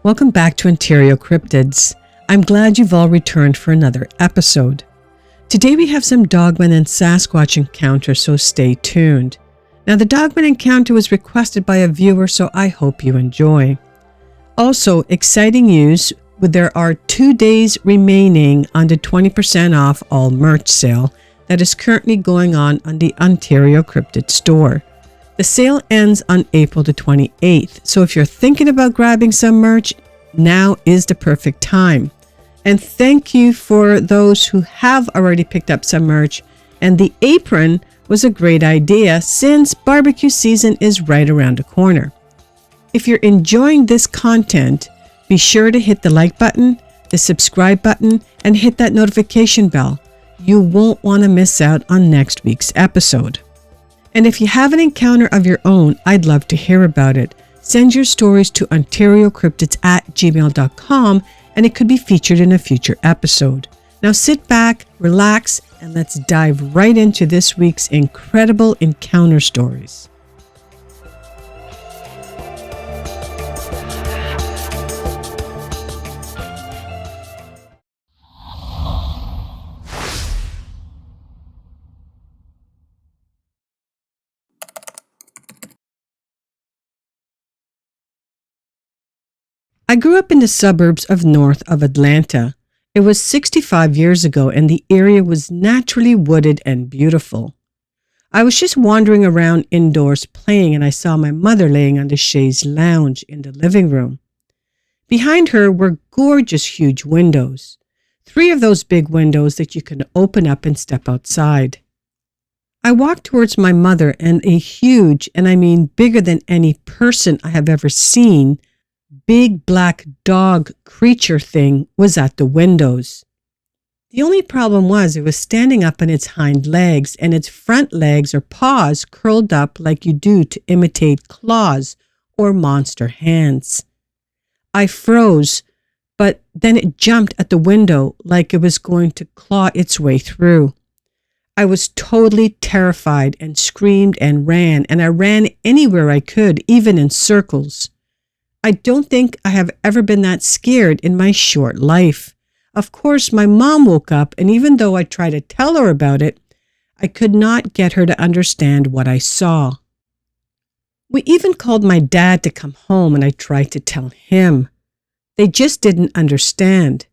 Welcome back to Ontario Cryptids. I'm glad you've all returned for another episode. Today we have some Dogman and Sasquatch encounters, so stay tuned. Now the Dogman encounter was requested by a viewer, so I hope you enjoy. Also, exciting news, there are 2 days remaining on the 20% off all merch sale that is currently going on the Ontario Cryptid store. The sale ends on April the 28th, so if you're thinking about grabbing some merch, now is the perfect time. And thank you for those who have already picked up some merch, and the apron was a great idea since barbecue season is right around the corner. If you're enjoying this content, be sure to hit the like button, the subscribe button, and hit that notification bell. You won't want to miss out on next week's episode. And if you have an encounter of your own, I'd love to hear about it. Send your stories to OntarioCryptids@gmail.com and it could be featured in a future episode. Now sit back, relax, and let's dive right into this week's incredible encounter stories. I grew up in the suburbs of north of Atlanta. It was 65 years ago and the area was naturally wooded and beautiful. I was just wandering around indoors playing and I saw my mother laying on the chaise lounge in the living room. Behind her were gorgeous huge windows. 3 of those big windows that you can open up and step outside. I walked towards my mother and a huge, and I mean bigger than any person I have ever seen, big black dog creature thing was at the windows. The only problem was it was standing up on its hind legs and its front legs or paws curled up like you do to imitate claws or monster hands. I froze, but then it jumped at the window like it was going to claw its way through. I was totally terrified and screamed and I ran anywhere I could, even in circles. I don't think I have ever been that scared in my short life. Of course, my mom woke up, and even though I tried to tell her about it, I could not get her to understand what I saw. We even called my dad to come home, and I tried to tell him. They just didn't understand.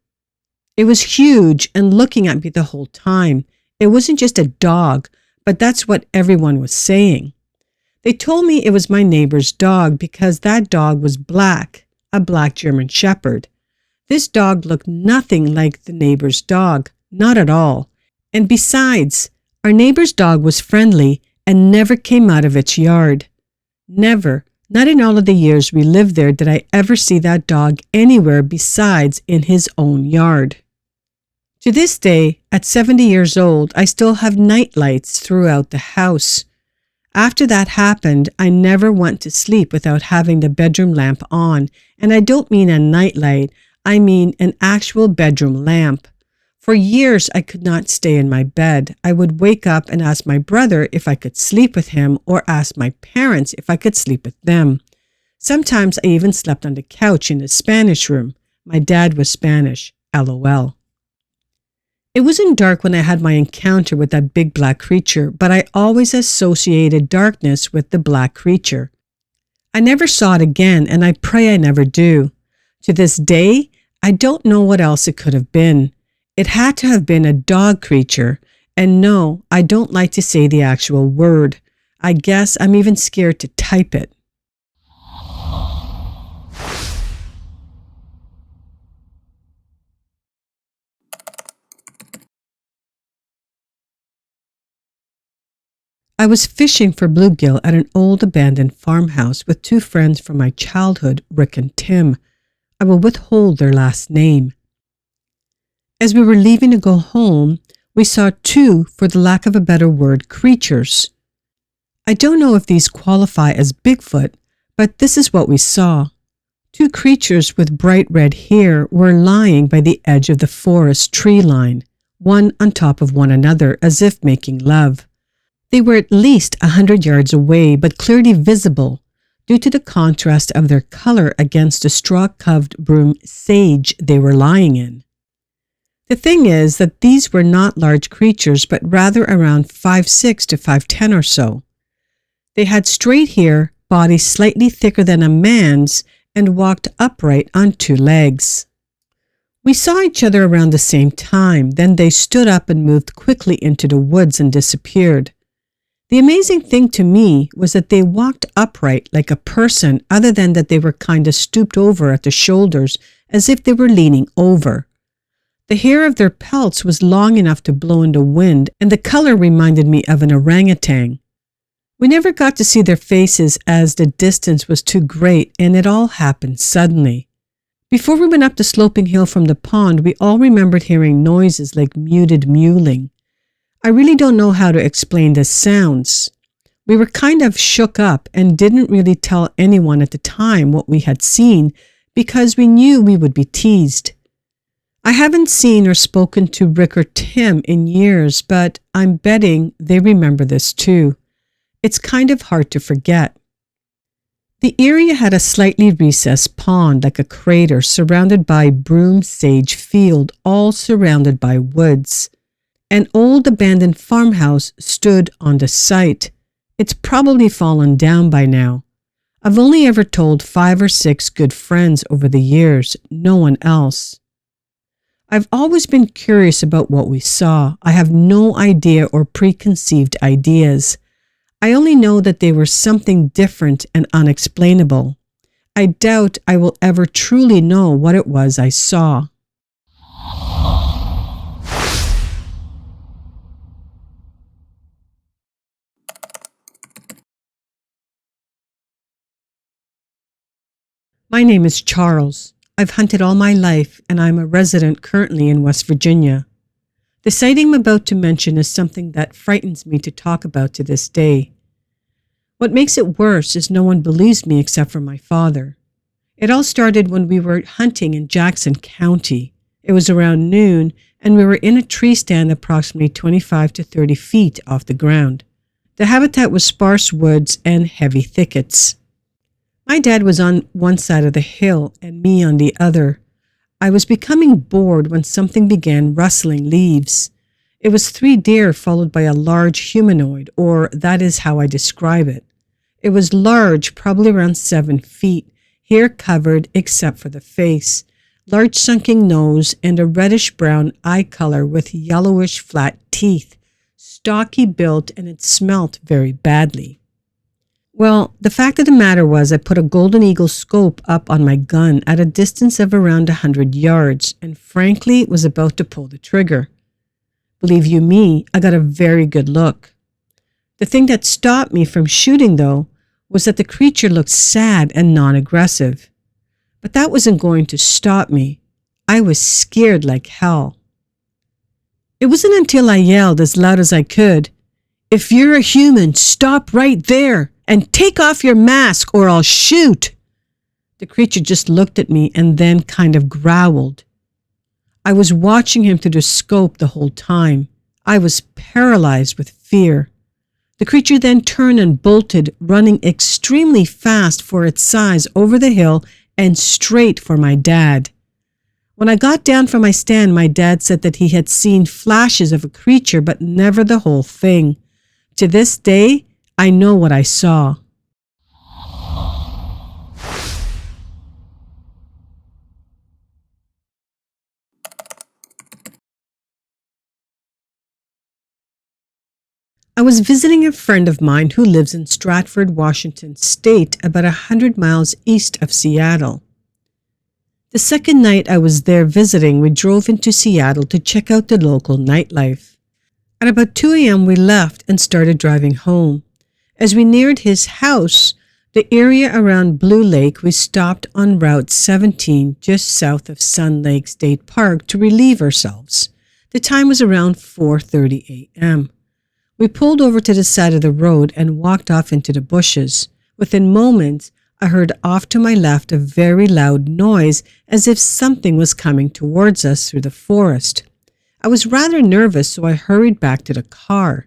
It was huge and looking at me the whole time. It wasn't just a dog, but that's what everyone was saying. They told me it was my neighbor's dog because that dog was black, a black German Shepherd. This dog looked nothing like the neighbor's dog, not at all. And besides, our neighbor's dog was friendly and never came out of its yard. Never, not in all of the years we lived there, did I ever see that dog anywhere besides in his own yard. To this day, at 70 years old, I still have night lights throughout the house. After that happened, I never went to sleep without having the bedroom lamp on, and I don't mean a nightlight, I mean an actual bedroom lamp. For years, I could not stay in my bed. I would wake up and ask my brother if I could sleep with him or ask my parents if I could sleep with them. Sometimes I even slept on the couch in the Spanish room. My dad was Spanish, LOL. It wasn't dark when I had my encounter with that big black creature, but I always associated darkness with the black creature. I never saw it again, and I pray I never do. To this day, I don't know what else it could have been. It had to have been a dog creature, and no, I don't like to say the actual word. I guess I'm even scared to type it. I was fishing for bluegill at an old abandoned farmhouse with 2 friends from my childhood, Rick and Tim. I will withhold their last name. As we were leaving to go home, we saw 2, for the lack of a better word, creatures. I don't know if these qualify as Bigfoot, but this is what we saw. 2 creatures with bright red hair were lying by the edge of the forest tree line, one on top of one another as if making love. They were at least 100 yards away, but clearly visible. due to the contrast of their color against the straw-covered broom sage they were lying in. The thing is that these were not large creatures, but rather around 5'6" to 5'10" or so. They had straight hair, bodies slightly thicker than a man's, and walked upright on two legs. We saw each other around the same time, then they stood up and moved quickly into the woods and disappeared. The amazing thing to me was that they walked upright like a person, other than that they were kind of stooped over at the shoulders as if they were leaning over. The hair of their pelts was long enough to blow in the wind, and the color reminded me of an orangutan. We never got to see their faces as the distance was too great, and it all happened suddenly. Before we went up the sloping hill from the pond, we all remembered hearing noises like muted mewling. I really don't know how to explain the sounds. We were kind of shook up and didn't really tell anyone at the time what we had seen because we knew we would be teased. I haven't seen or spoken to Rick or Tim in years, but I'm betting they remember this too. It's kind of hard to forget. The area had a slightly recessed pond like a crater surrounded by broom sage field, all surrounded by woods. An old abandoned farmhouse stood on the site. It's probably fallen down by now. I've only ever told 5 or 6 good friends over the years, no one else. I've always been curious about what we saw. I have no idea or preconceived ideas. I only know that they were something different and unexplainable. I doubt I will ever truly know what it was I saw. My name is Charles. I've hunted all my life, and I'm a resident currently in West Virginia. The sighting I'm about to mention is something that frightens me to talk about to this day. What makes it worse is no one believes me except for my father. It all started when we were hunting in Jackson County. It was around noon, and we were in a tree stand approximately 25 to 30 feet off the ground. The habitat was sparse woods and heavy thickets. My dad was on one side of the hill and me on the other. I was becoming bored when something began rustling leaves. It was 3 deer followed by a large humanoid, or that is how I describe it. It was large, probably around 7 feet, hair covered except for the face, large sunken nose, and a reddish-brown eye color with yellowish flat teeth, stocky built, and it smelt very badly. Well, the fact of the matter was I put a Golden Eagle scope up on my gun at a distance of around 100 yards and frankly was about to pull the trigger. Believe you me, I got a very good look. The thing that stopped me from shooting, though, was that the creature looked sad and non-aggressive. But that wasn't going to stop me. I was scared like hell. It wasn't until I yelled as loud as I could, "If you're a human, stop right there and take off your mask or I'll shoot." The creature just looked at me and then kind of growled. I was watching him through the scope the whole time. I was paralyzed with fear. The creature then turned and bolted, running extremely fast for its size over the hill and straight for my dad. When I got down from my stand, my dad said that he had seen flashes of a creature, but never the whole thing. To this day, I know what I saw. I was visiting a friend of mine who lives in Stratford, Washington State, about 100 miles east of Seattle. The second night I was there visiting, we drove into Seattle to check out the local nightlife. At about 2 a.m. we left and started driving home. As we neared his house, the area around Blue Lake, we stopped on Route 17 just south of Sun Lake State Park to relieve ourselves. The time was around 4:30 a.m. We pulled over to the side of the road and walked off into the bushes. Within moments, I heard off to my left a very loud noise as if something was coming towards us through the forest. I was rather nervous, so I hurried back to the car.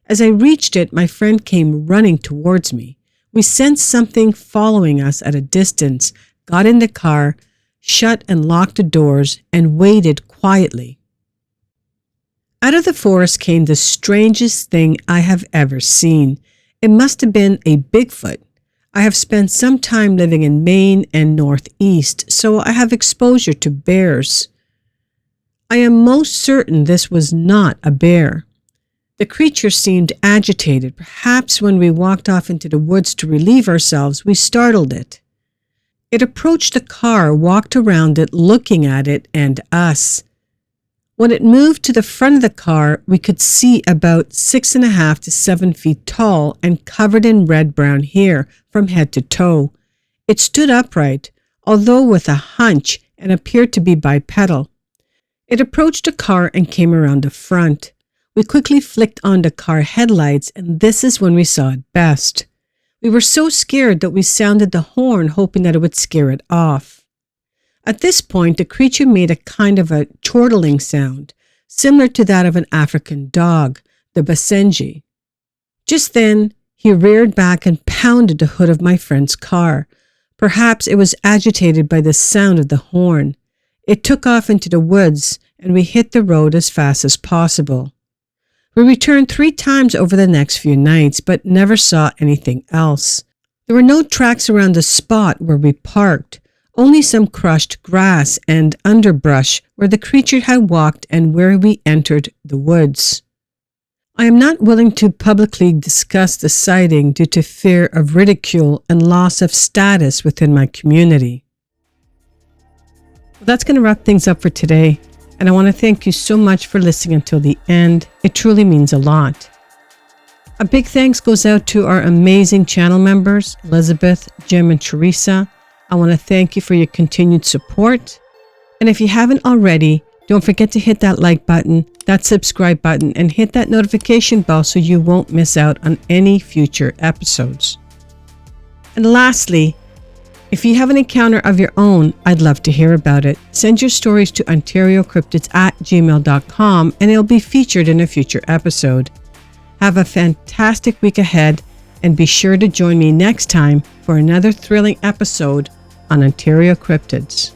As I reached it, my friend came running towards me. We sensed something following us at a distance, got in the car, shut and locked the doors, and waited quietly. Out of the forest came the strangest thing I have ever seen. It must have been a Bigfoot. I have spent some time living in Maine and Northeast, so I have exposure to bears. I am most certain this was not a bear. The creature seemed agitated. Perhaps when we walked off into the woods to relieve ourselves, we startled it. It approached the car, walked around it, looking at it and us. When it moved to the front of the car, we could see about 6.5 to 7 feet tall and covered in red-brown hair from head to toe. It stood upright, although with a hunch, and appeared to be bipedal. It approached the car and came around the front. We quickly flicked on the car headlights, and this is when we saw it best. We were so scared that we sounded the horn, hoping that it would scare it off. At this point, the creature made a kind of a chortling sound, similar to that of an African dog, the basenji. Just then, he reared back and pounded the hood of my friend's car. Perhaps it was agitated by the sound of the horn. It took off into the woods, and we hit the road as fast as possible. We returned 3 times over the next few nights, but never saw anything else. There were no tracks around the spot where we parked, only some crushed grass and underbrush where the creature had walked and where we entered the woods. I am not willing to publicly discuss the sighting due to fear of ridicule and loss of status within my community. Well, that's going to wrap things up for today. And I want to thank you so much for listening until the end. It truly means a lot. A big thanks goes out to our amazing channel members, Elizabeth, Jim, and Teresa. I want to thank you for your continued support. And if you haven't already, don't forget to hit that like button, that subscribe button, and hit that notification bell so you won't miss out on any future episodes. And lastly, if you have an encounter of your own, I'd love to hear about it. Send your stories to ontariocryptids@gmail.com and it'll be featured in a future episode. Have a fantastic week ahead and be sure to join me next time for another thrilling episode on Ontario Cryptids.